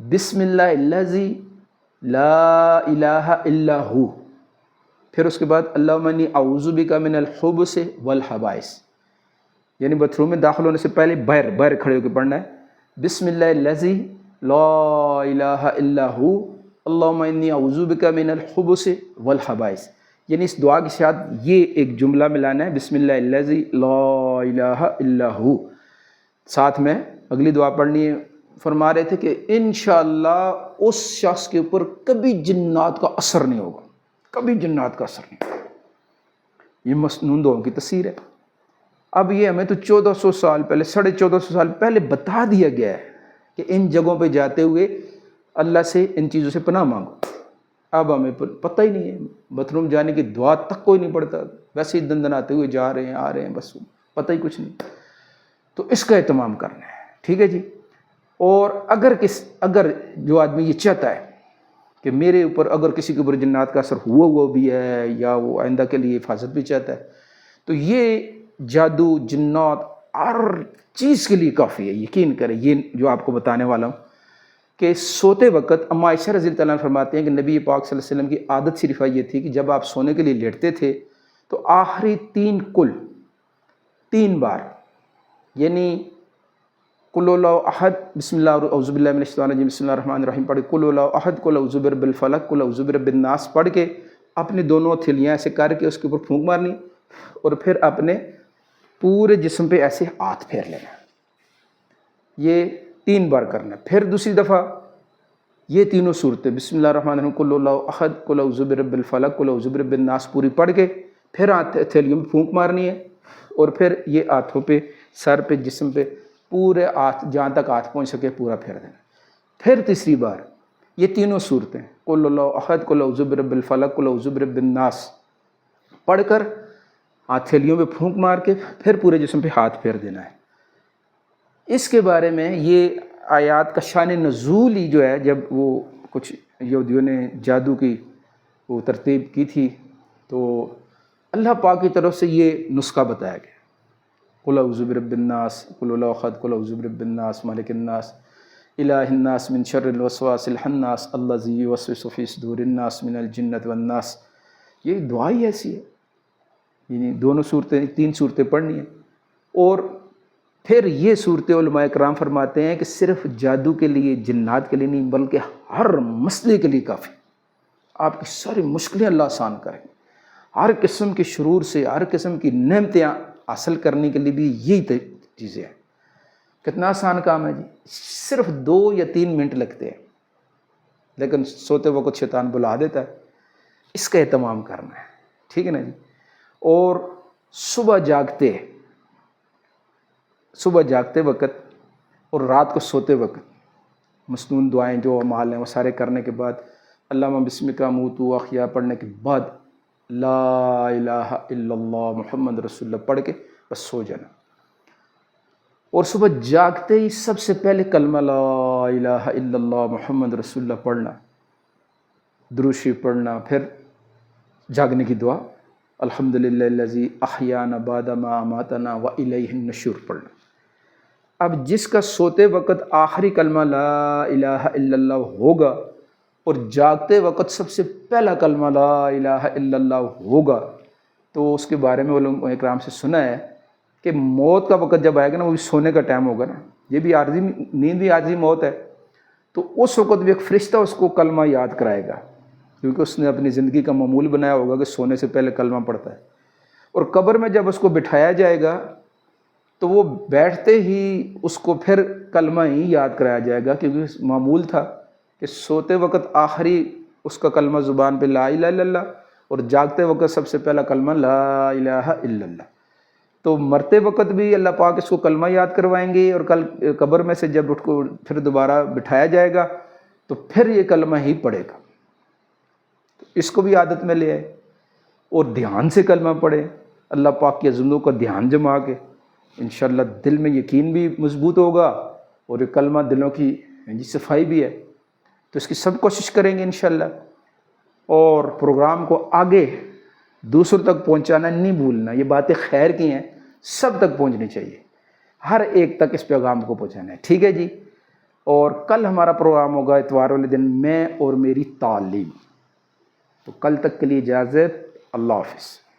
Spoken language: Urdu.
بسم اللہ الذی لا الہ الا ہو، پھر اس کے بعد اللہم انی اعوذ بک من الخبث والخبائث، یعنی باتھ روم میں داخل ہونے سے پہلے باہر کھڑے ہو کے پڑھنا ہے بسم اللہ الذی لا الہ الا ہو اللہم انی اعوذ بک من الخبث والخبائث، یعنی اس دعا کی ساتھ یہ ایک جملہ ملانا ہے بسم اللہ الذی لا الہ الا ہو، ساتھ میں اگلی دعا پڑھنی ہے۔ فرما رہے تھے کہ انشاءاللہ اس شخص کے اوپر کبھی جنات کا اثر نہیں ہوگا، کبھی جنات کا اثر نہیں ہوگا۔ یہ مسنون دعاؤں کی تفسیر ہے۔ اب یہ ہمیں تو 1400 سال پہلے 1450 سال پہلے بتا دیا گیا ہے کہ ان جگہوں پہ جاتے ہوئے اللہ سے ان چیزوں سے پناہ مانگو۔ اب ہمیں پتہ ہی نہیں ہے، باتھ روم جانے کی دعا تک کوئی نہیں پڑھتا، ویسے ہی دندناتے ہوئے جا رہے ہیں آ رہے ہیں، بس پتہ ہی کچھ نہیں۔ تو اس کا اہتمام کرنا ہے، ٹھیک ہے جی۔ اور اگر جو آدمی یہ چاہتا ہے کہ میرے اوپر اگر کسی کے اوپر جنات کا اثر ہوا بھی ہے یا وہ آئندہ کے لیے حفاظت بھی چاہتا ہے، تو یہ جادو جنات ہر چیز کے لیے کافی ہے۔ یقین کریں، یہ جو آپ کو بتانے والا ہوں کہ سوتے وقت اما عائشہ رضی اللہ عنہ فرماتے ہیں کہ نبی پاک صلی اللہ علیہ وسلم کی عادت صرف یہ تھی کہ جب آپ سونے کے لیے لیٹتے تھے تو آخری 3 بار یعنی قل اللہ احد بسم اللہ اعوذ باللہ من الشیطان الرجیم بسم اللہ الرحمن الرحیم پڑھ کے قل اللہ احد قل اعوذ برب الفلق قل اعوذ برب الناس پڑھ کے اپنے دونوں ہتھیلیاں ایسے کر کے اس کے اوپر پھونک مارنی اور پھر اپنے پورے جسم پہ ایسے ہاتھ پھیر لینا، یہ 3 بار کرنا۔ پھر دوسری دفعہ یہ تینوں صورتیں بسم اللہ الرحمن الرحیم قل اللہ احد قل اعوذ برب الفلق قل اعوذ برب الناس پوری پڑھ کے پھر ہتھیلیوں میں پھونک مارنی ہے اور پھر یہ ہاتھوں پہ سر پہ جسم پہ پورے ہاتھ جہاں تک ہاتھ پہنچ سکے پورا پھیر دینا۔ پھر تیسری بار یہ تینوں صورتیں قل اللہ احد قل اعوذ برب الفلق قل اعوذ برب الناس پڑھ کر ہتھیلیوں پہ پھونک مار کے پھر پورے جسم پہ ہاتھ پھیر دینا ہے۔ اس کے بارے میں یہ آیات کا شان نزول ہی جو ہے، جب وہ کچھ یہودیوں نے جادو کی وہ ترتیب کی تھی تو اللہ پاک کی طرف سے یہ نسخہ بتایا گیا، قل اعوذ برب الناس قل اللہ احد قل اعوذ برب الناس مالک الناس الہ الناس من شر الوسواس الخناس الذی یوسوس فی صدور الناس من الجنۃ والناس۔ یہ دعا ہی ایسی ہے، یعنی دونوں صورتیں 3 صورتیں پڑھنی ہیں۔ اور پھر یہ صورتیں علماء کرام فرماتے ہیں کہ صرف جادو کے لیے جنات کے لیے نہیں بلکہ ہر مسئلے کے لیے کافی، آپ کی ساری مشکلیں اللہ آسان کریں، ہر قسم کے شرور سے ہر قسم کی نعمتیں حاصل کرنے کے لیے بھی یہی چیزیں ہیں۔ کتنا آسان کام ہے جی، صرف 2 یا 3 منٹ لگتے ہیں، لیکن سوتے وقت شیطان بلا دیتا ہے۔ اس کا اہتمام کرنا ہے، ٹھیک ہے نا جی۔ اور صبح جاگتے وقت اور رات کو سوتے وقت مسنون دعائیں جو اعمال ہیں وہ سارے کرنے کے بعد اللہم بسمک اموت واحیا پڑھنے کے بعد لا الہ الا اللہ محمد رسول اللہ پڑھ کے بس سو جانا۔ اور صبح جاگتے ہی سب سے پہلے کلمہ لا الہ الا اللہ محمد رسول اللہ پڑھنا، درود شریف پڑھنا، پھر جاگنے کی دعا الحمدللہ الذی احیانا بعد ما اماتنا والیہ النشور پڑھنا۔ اب جس کا سوتے وقت آخری کلمہ لا الہ الا اللہ ہوگا اور جاگتے وقت سب سے پہلا کلمہ لا الہ الا اللہ ہوگا تو اس کے بارے میں علماء اکرام سے سنا ہے کہ موت کا وقت جب آئے گا نا وہ بھی سونے کا ٹائم ہوگا نا، یہ بھی عارضی نیند بھی عارضی موت ہے، تو اس وقت بھی ایک فرشتہ اس کو کلمہ یاد کرائے گا کیونکہ اس نے اپنی زندگی کا معمول بنایا ہوگا کہ سونے سے پہلے کلمہ پڑھتا ہے۔ اور قبر میں جب اس کو بٹھایا جائے گا تو وہ بیٹھتے ہی اس کو پھر کلمہ ہی یاد کرایا جائے گا کیونکہ معمول تھا کہ سوتے وقت آخری اس کا کلمہ زبان پہ لا الہ الا اللہ اور جاگتے وقت سب سے پہلا کلمہ لا الہ الا اللہ۔ تو مرتے وقت بھی اللہ پاک اس کو کلمہ یاد کروائیں گے اور کل قبر میں سے جب اس کو پھر دوبارہ بٹھایا جائے گا تو پھر یہ کلمہ ہی پڑھے گا۔ اس کو بھی عادت میں لے آئے اور دھیان سے کلمہ پڑھے، اللہ پاک کی عظمتوں کا دھیان جما کے انشاءاللہ دل میں یقین بھی مضبوط ہوگا اور یہ کلمہ دلوں کی صفائی بھی ہے۔ تو اس کی سب کوشش کریں گے انشاءاللہ، اور پروگرام کو آگے دوسروں تک پہنچانا نہیں بھولنا۔ یہ باتیں خیر کی ہیں، سب تک پہنچنی چاہیے، ہر ایک تک اس پیغام کو پہنچانا ہے، ٹھیک ہے جی۔ اور کل ہمارا پروگرام ہوگا اتوار والے دن میں اور میری تعلیم. تو کل تک کے لیے اجازت. اللہ حافظ.